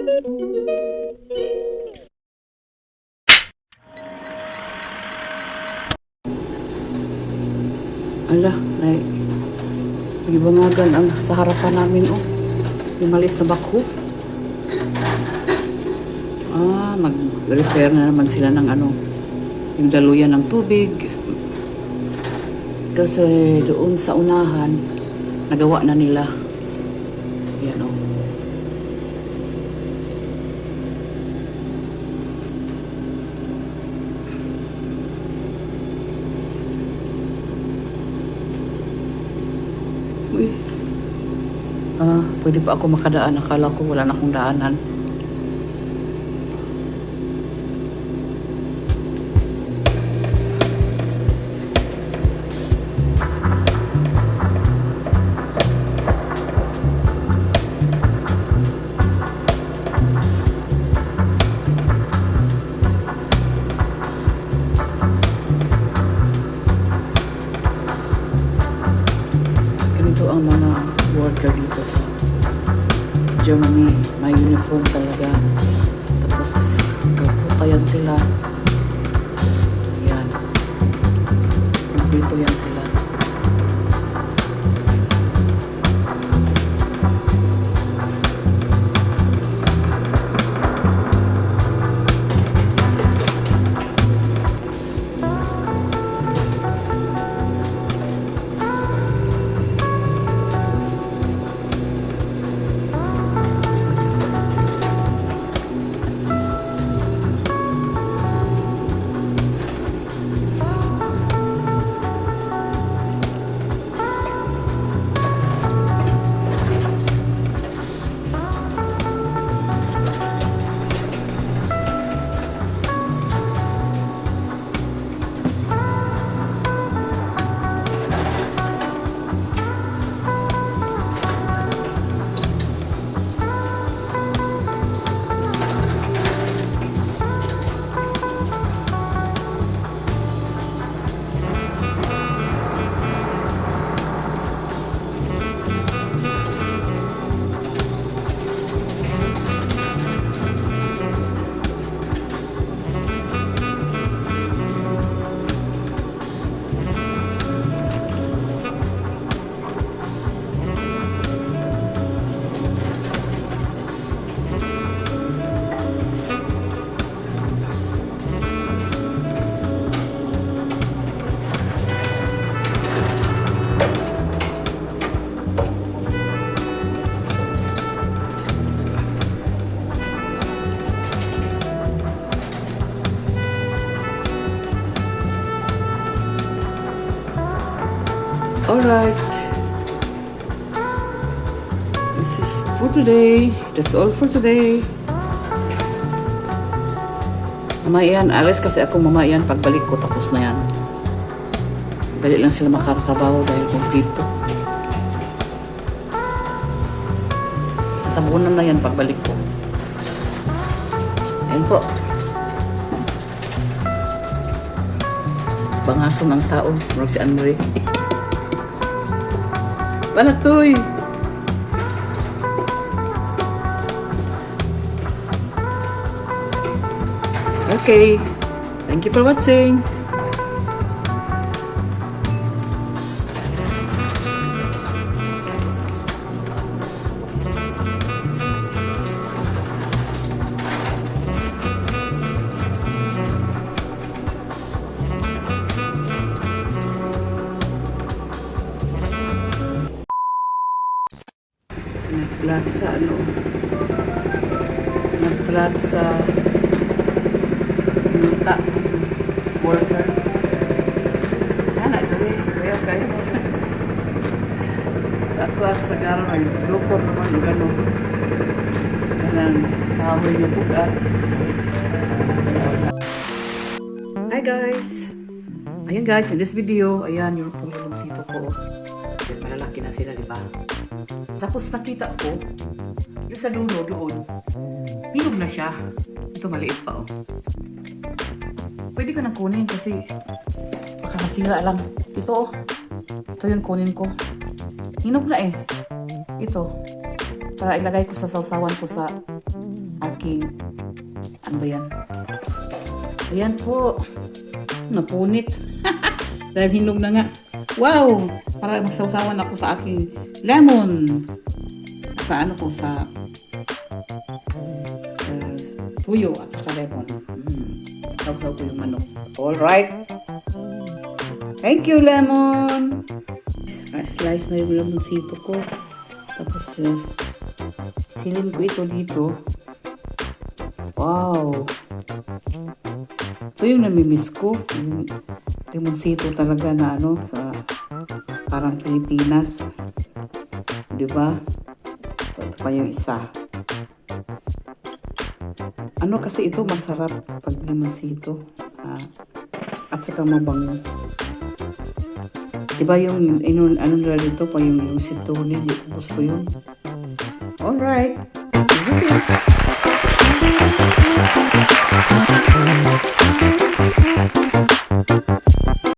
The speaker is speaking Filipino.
Ala, may bangagan ang sa harapan namin, oh. May maliit na bakho. Mag-repair na naman sila ng yung daluyan ng tubig. Kasi doon sa unahan, nagawa na nila. Yan, oh. Uy. Pwede pa ako makadaan. Akala ko wala na akong daanan. Ganito ang mga worker dito sa Germany. May uniform talaga. Tapos kapukayan sila. Yan. Kompleto yan sila. Alright. This is for today. That's all for today. Mamayan, alis kasi ako mamayan pagbalik ko, tapos na yan. Balik lang sila makarabaho dahil kumplito. Tabunan na yan pagbalik ko. Ayan po. Bangaso ng tao. Marag si Andre. Balatoy! Okay. Thank you for watching. Nag-vlog sa nag-vlog sa nuta worker. Ano ito kaya sa atlas sa garang ay lupor naman yung gano'n kanang kahoy niya buka. Hi guys, ayan guys, in this video, ayan yung pululonsito ko. Malalaki na sila, diba? Tapos nakita ko, yung sa dulo doon, bilog na siya. Ito maliit pa, oh. Pwede ko nang kunin kasi baka masira lang. Ito, oh. Ito yung kunin ko. Hinog na eh. Ito. Para ilagay ko sa sausawan ko sa aking, ano ba yan? Ayan po, napunit. Dahil hinog na nga. Wow! Para magsawsawan ako sa aking lemon. Sa ano ko, sa tuyo at saka lemon. Sausaw ko yung manok. Alright. Thank you, lemon. Slice na yung lemonsito ko. Tapos, silin ko ito dito. Wow. Ito yung namimiss ko. Yung lemonsito talaga na ano, sa parang Pilipinas. Diba? So, ito pa yung isa. Ano kasi ito masarap pag lemonsito. At saka mabango. Diba yung ano nila dito pa yung sitonin, gusto yun. Alright. This is it.